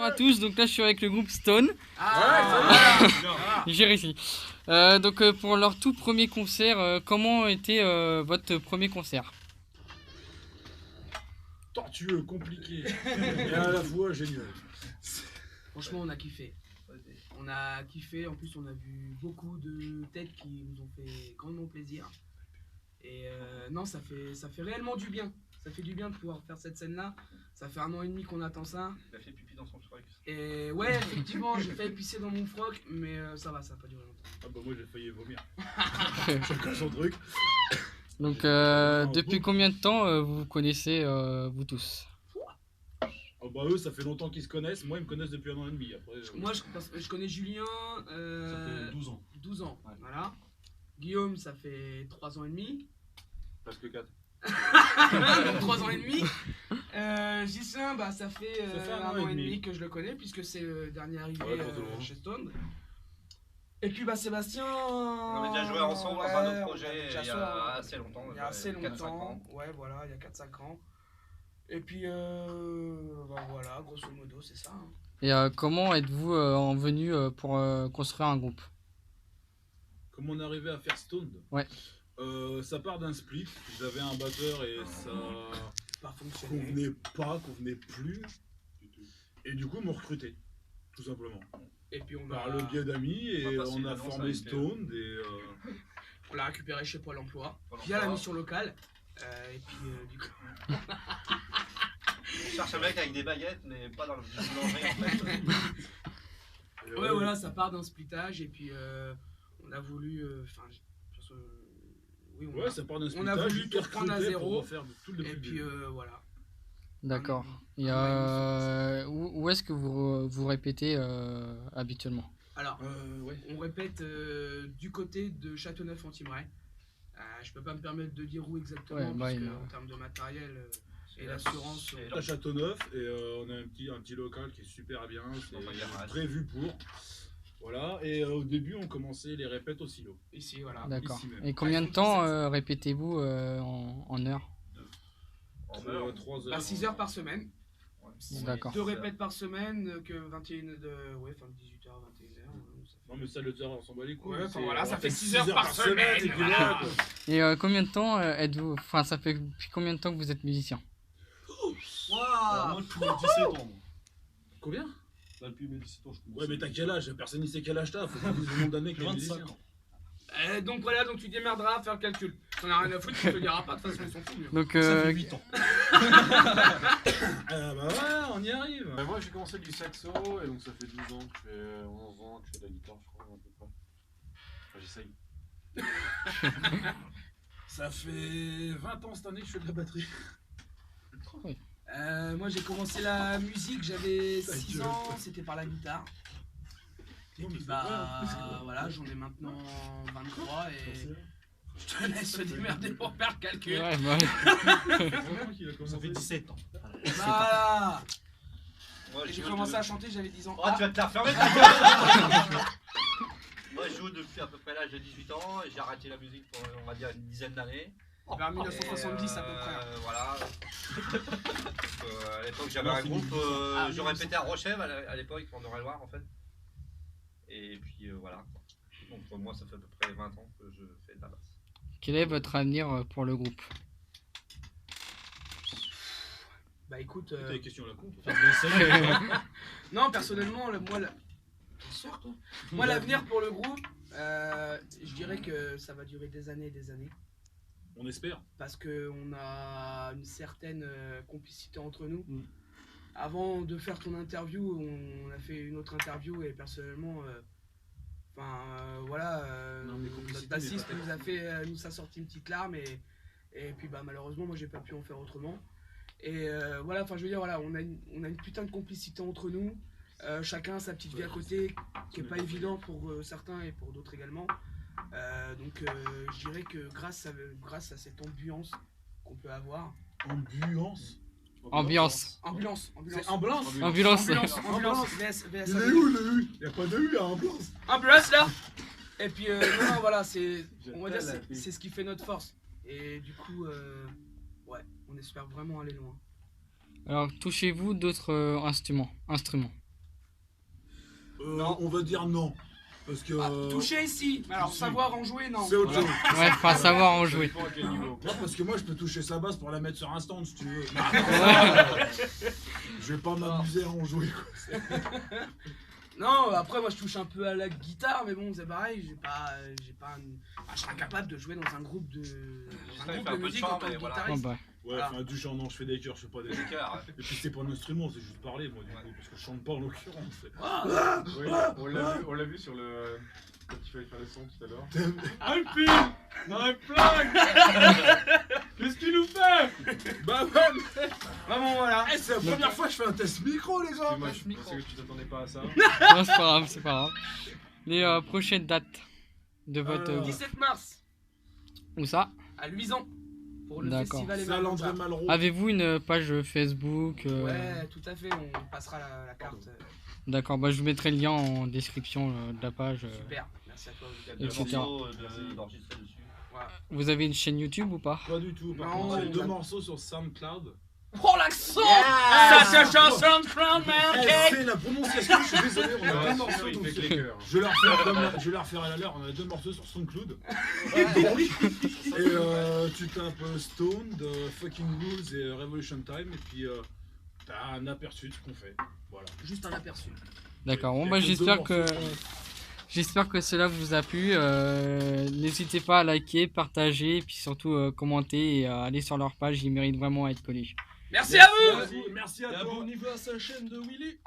à tous, donc là je suis avec le groupe Stone. J'ai réussi. Donc pour leur tout premier concert, comment était votre premier concert? Tortueux, compliqué, et à la fois génial. Franchement, on a kiffé. On a kiffé, en plus on a vu beaucoup de têtes qui nous ont fait grandement plaisir. Et non, ça fait réellement du bien. Ça fait du bien de pouvoir faire cette scène-là. Ça fait 1 an et demi qu'on attend ça. Il a fait pipi dans son froc. Et ouais, effectivement, j'ai fait pisser dans mon froc, mais ça va, ça a pas duré longtemps. Ah bah moi j'ai failli vomir. Chacun son truc. Donc depuis combien de temps vous vous connaissez vous tous? Oh bah eux ça fait longtemps qu'ils se connaissent, moi ils me connaissent depuis 1 an et demi. Après, Moi, je connais Julien. Ça fait 12 ans. 12 ans, Ouais. voilà. Guillaume, ça fait 3 ans et demi. Presque 4. 3 ans et demi. Gislain, bah, ça fait 1 an et demi que je le connais, puisque c'est le dernier arrivé chez Stone. Et puis bah, Sébastien. On avait déjà joué ensemble dans un autre projet il y a assez longtemps. Il y a assez 4-5 longtemps. ans. Ouais, voilà, il y a 4-5 ans. Et puis bah, voilà, grosso modo, c'est ça. Hein. Et comment êtes-vous en venu pour construire un groupe? Comment on est arrivé à faire Stone? Ouais. Ça part d'un split, j'avais un batteur et ça Pas fonctionné. convenait plus. Et du coup ils m'ont recruté, tout simplement. Et puis on Par le biais d'amis et passé on une a annonce formé avec Stone et on l'a récupéré chez Pôle emploi, Pôle via la emploi. mission locale. Et puis du coup. On cherche un mec avec des baguettes, mais pas dans le boulangerie en fait. Ouais, voilà, ça part d'un splitage et puis on a voulu. Oui, Ouais, ça part d'un on a splitage, voulu tout hyper reprendre à recruté zéro. pour refaire tout le Et début. puis voilà. D'accord. Et où est-ce que vous répétez habituellement? Alors, Ouais. on répète du côté de Châteauneuf-en-Thymerais. Je peux pas me permettre de dire où exactement, Ouais, bah, parce que il- en termes de matériel et l'assurance. À Châteauneuf et on a un petit local qui est super bien, Dans un garage. c'est prévu pour. Voilà, et au début on commençait les répètes au silo. Ici, voilà. D'accord. ici même. Et combien de temps répétez-vous en heures? En heure. 3 heures. Bah, 6 heures par semaine. D'accord. 2 répètes par semaine, que 21 de. Ouais, enfin 18h, 21h. Non mais ça le heures on s'en bat les couilles. Ouais, enfin, c'est- voilà, on ça fait fait 6 heures par semaine, et puis voilà. voilà, quoi. Et combien de temps êtes-vous... Enfin, ça fait depuis combien de temps que vous êtes musicien? Alors, moi, depuis mes 17 ans. Moi. Combien? Là, depuis mes 17 ans, je commence. Ouais mais t'as quel âge? Personne ne sait quel âge t'as, faut que tu dises le nombre d'années que J'ai t'es 25 musicien. ans. Donc voilà, donc tu démerderas à faire le calcul. T'en as rien à foutre, tu te le diras pas, de toute façon, ils s'en foutent. Donc, Ça fait 8 ans. Ah bah ouais, on y arrive. Moi, j'ai commencé du saxo, et donc ça fait 12 ans que je fais 11 ans que je fais de la guitare, je crois, à peu près. Enfin, j'essaye. Ça fait 20 ans cette année que je fais de la batterie. Moi j'ai commencé la musique, j'avais Ta 6 gueule. ans, c'était par la guitare. Et Non, mais puis c'est bah vrai, en plus, quoi. voilà, j'en ai maintenant 23 et je te laisse te démerder pour faire le calcul. ouais, bah, Ça fait 17 ans. Voilà. Moi, Et je j'ai joue commencé de- à chanter, j'avais 10 ans. Oh, tu vas te la refermer ta gueule. Moi, je joue depuis à peu près l'âge de 18 ans et j'ai arrêté la musique pour, on va dire, une dizaine d'années. Vers 1970 à peu près. Voilà. À l'époque, j'avais Non, un c'est groupe, 1800. je répétais à Rochelle à l'époque, en Eure-et-Loire en fait. Et puis voilà. Donc pour moi, ça fait à peu près 20 ans que je fais de la basse. quel est votre avenir pour le groupe? Bah écoute, T'as des questions à la con. non personnellement, T'es sûr, toi moi l'avenir pour le groupe, je dirais que ça va durer des années et des années. On espère. Parce qu'on a une certaine complicité entre nous. Mm. Avant de faire ton interview, on a fait une autre interview et personnellement, voilà, Non, mais notre complicité, bassiste mais pas nous a sorti une petite larme et puis bah malheureusement moi j'ai pas pu en faire autrement. Et voilà, enfin je veux dire, voilà, on a une putain de complicité entre nous. Chacun a sa petite vie à côté qui est pas évident pour certains et pour d'autres également. Donc je dirais que grâce à cette ambiance qu'on peut avoir. Ambiance. Ambulance. Ambulance. C'est ambulance. Ambulance. Ambulance. VS, Il est où le U? Y'a pas de U à ambulance. Ambulance là. Et puis non, voilà, on va dire J'appelle la c'est ce qui fait notre force. Et du coup, ouais, on espère vraiment aller loin. Alors, touchez-vous d'autres instruments? Non. On va dire non. Parce que. Ah, toucher ici, alors si. savoir en jouer, non. C'est autre Voilà. chose. Ouais, pas savoir en Ça jouer. dépend à quel niveau. Non, parce que moi je peux toucher sa base pour la mettre sur un stand si tu veux. Je vais pas m'amuser à en jouer quoi. Non, après moi je touche un peu à la guitare, mais bon c'est pareil, j'ai pas je serais incapable de jouer dans un groupe de, faire un peu de musique chant, en tant mais que voilà. Oh, guitariste. bah. Ouais, Voilà. enfin du chant, non, je fais des chœurs, je fais pas des. Des cœurs, Et puis c'est pas un instrument, c'est juste parler moi du coup, parce que je chante pas en l'occurrence. Ah, Oui, on l'a vu sur le. Quand il fallait faire le son tout à l'heure. Alpine Dans la plaque. Qu'est-ce qu'il nous fait? Bah ouais. bah bon voilà. Eh, c'est la première fois que je fais un test micro les gars. Moi, je pensais que tu t'attendais pas à ça. Non, c'est pas grave, c'est pas grave. Les prochaines dates de votre. 17 mars Où ça? à Luisan pour le D'accord. festival C'est à l'André Émergent. Malraux. Avez-vous une page Facebook Ouais, tout à fait, on passera la carte. D'accord, bah je vous mettrai le lien en description de la page. Super, merci à toi. Il y a Et deux etc. morceaux d'enregistrer dessus. Voilà. Vous avez une chaîne YouTube ou pas? Pas du tout, par Non, contre, j'ai on deux a- morceaux sur SoundCloud. Oh l'accent Yeah. Ça se chante SoundCloud, man, Eh, ok. c'est la prononciation, je suis désolé, on a Ouais, deux morceaux il donc fait que les c'est- cœurs. je vais leur faire à la leur, on a deux morceaux sur SoundCloud. Donc, et tu tapes Stone, Fucking Rules et Revolution Time, et puis t'as un aperçu de ce qu'on fait. Voilà. Juste un aperçu. D'accord, bon Il y a bah que deux j'espère morceaux que. sur le- J'espère que cela vous a plu. N'hésitez pas à liker, partager, et puis surtout commenter et aller sur leur page, ils méritent vraiment à être connus. Merci à vous. Merci à toi. Abonnez-vous à sa chaîne de Willy.